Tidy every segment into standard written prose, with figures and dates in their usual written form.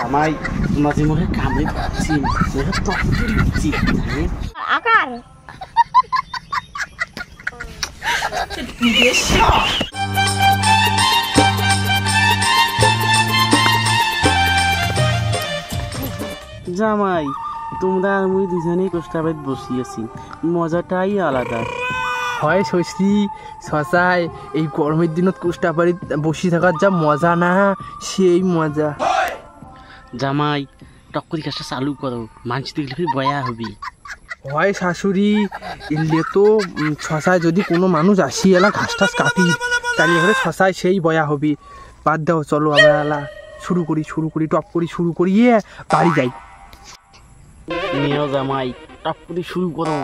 জামাই মাঝে মধ্যে কামে পাচ্ছি তত্ত্বছি আকার জামাই তোমরা আর মুই দুজনেই কোষ্টাবাড়িতে বসিয়েছি, মজাটাই আলাদা হয়। শশী শশায় এই গরমের দিনত কোষ্টাবাড়িত বসে থাকার যা মজা না, সেই মজা। জামাই টক্করি কাজটা চালু করো, মানুষ দেখলে ফির বয়া হবি। হয় শাশুড়ি, এলে তো শশায় যদি কোনো মানুষ আসি এলা ঘাস টাস কাটি, তাহলে এখানে শশায় সেই বয়া হবি। বাদ দাও, চলো আমরা এলা শুরু করি টপ করি শুরু করিয়ে বাড়ি যাই। নিও জামাই টপ করে শুরু করো।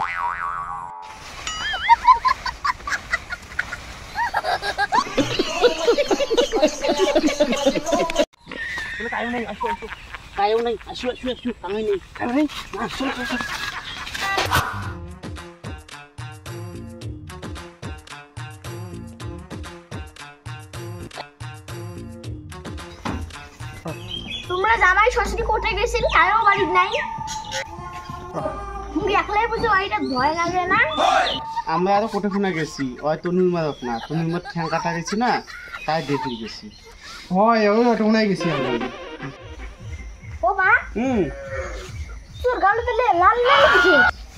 তোমরা জামাই শ্বশুরি কোথায় গেছিল? তারও বাড়ি নাই, তুমি একলাই বুঝে বাড়িটা ভয় লাগে না? আমরা আরো কোটে খুনে গেছি, ওই তনুর মারত না, তনুর মার ঠ্যাং কাটা গেছি না, তাই দেখে গেছি। হয় ওই অটোনায় গেছি আমরা। ও মা, তোর গালে দিলে লাল লাল দিছে।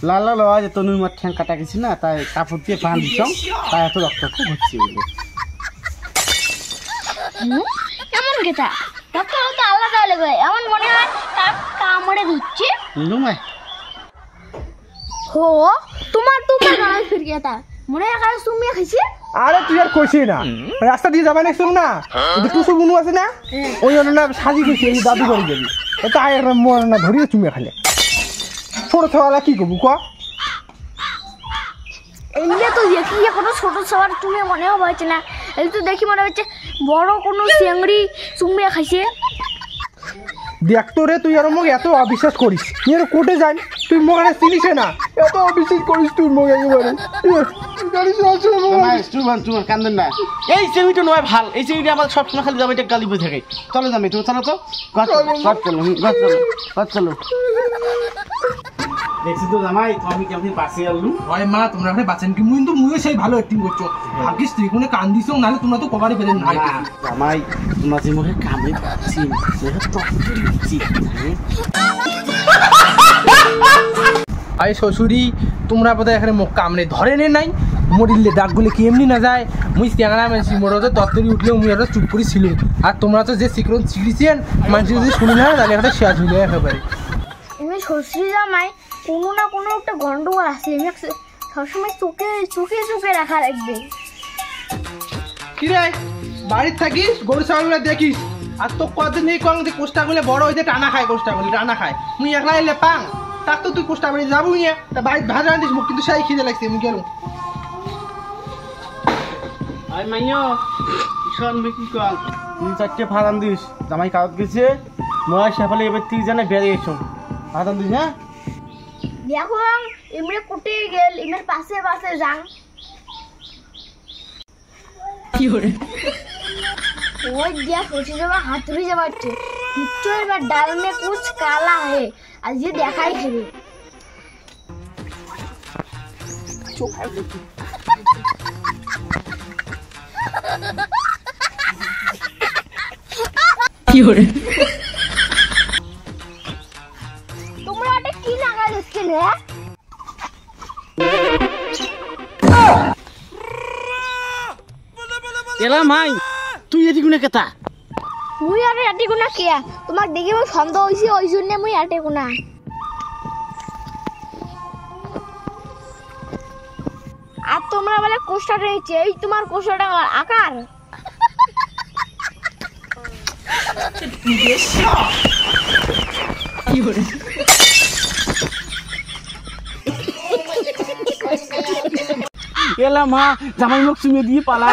লাল লাল হয় যে তনুর মার ঠ্যাং কাটা গেছি না, তাই কাপড় দিয়ে বাঁধ দিচ্ছ, তাই এত রক্ত হচ্ছে। কেমন গেটা রক্ত রক্ত আলাদা লাগে, এমন মনে হয় তার কামড়ে ধুচ্ছে। হো তোমার গালে ফির গেটা মনে হয় তুমি খাইছি। আরে তুই আর কইছি না, রাস্তা দিয়ে যাবা নাকি না, টুসু বুনু আছে না, ওই না সাজি গেছি এই দাদু করে যাবি, তাই মর না ধরিয়ে চুমে খালে ছোট ছোয়ালা কি করবো ক? এমনি তো দেখি কোনো ছোট সবার তুমি মনেও হচ্ছে না, এই তো দেখি মনে হচ্ছে বড় কোনো চিংড়ি চুমে খাইছে। দেখ তো রে, তুই আর মোক এত অবিশ্বাস করিস, তুই আর কোর্টে যাই, তুই মোকে চিনিস না, এত অবিশ্বাস করিস তুই মোক একেবারে। কান্দেন না, এই চেমিটা নয় ভাল, এই চেমিটা আমার সবসময় খালি জামাইটা গালি বই থাকে। চলো জামাই তো চলো তো চলো। দেখছি তো জামাই আমি কেমন বাসে আলু। হয় মা, তোমরা এখানে বাঁচেন কি? মুইও সেই ভালো অ্যাক্টিং করছো, ভাগ্যিস তুই কোনো কান দিস, নাহলে তোমরা তো কবারই পেলেন না। জামাই মাঝে মধ্যে কামে পাচ্ছি তত্ত্বছি। আরে শ্বশুরি, তোমরা বোধহয় এখানে মুখ কামড়ে ধরে নে নাই, মরিলে ডাকগুলি কি এমনি না যায়। মুই চ্যাংড়া মানছি, মোরা তো তত্তরি উঠলেও মুই একটা চুপ করে ছিল, আর তোমরা তো যে সিক্রেট শিখেছেন মানুষ যদি শুনি না তাহলে একটা শেয়ার হইলে একেবারে। এমনি শ্বশুরি জামাই কোনো না কোনো একটা গন্ডগোল আছে, সবসময় চোখে রাখা লাগবে। কি রে, বাড়ির থাকিস গরু ছাগলগুলো দেখিস, আর তো কদিন এই কম যে কোষ্টাগুলো বড় হয়েছে টানা খায়, কোষ্টাগুলি টানা খায়। মুই একলা এলে পাং, তাক তো তুই কোষ্টা বাড়ি যাবো নিয়ে, তা বাড়ির ভাজা আনিস মুখ কিন্তু সেই খিদে লাগছে, আমি গেল। আই মাইয়া ঈশান মে কি কল তুই চারটে ভাড়ান দিস, জামাই কাগজ গেছে নয় সেফালে এবার তুই জানে বেরিয়ে এসো ভাড়ান দিস। হ্যাঁ দেখো এমনি কুটে গেল, এমনি পাশে যাং। কি হরে ওই দিয়া শ্বশুর জামা হাতুড়ি যাবাচ্ছে, নিশ্চয় এবার ডাল মে কুছ কালা হে, আজ যে দেখাই খেবে। কি হরে তোমরা এটা কি লাগা দিচ্ছে রে? এলা মাই তুই এদি গুনে কেতা? মুই আর আটি গুনা কিয়া, তোমাক দেখি মই সন্দেহ হইছে, ওই জন্য মুই আটি গুনা। আর তোমরা বলে কোষ্টা রয়েছে, এই তোমার কোষ্টাটা আকার। কি হরে এলা মা জামাই মুখ চুমে দিয়ে পালা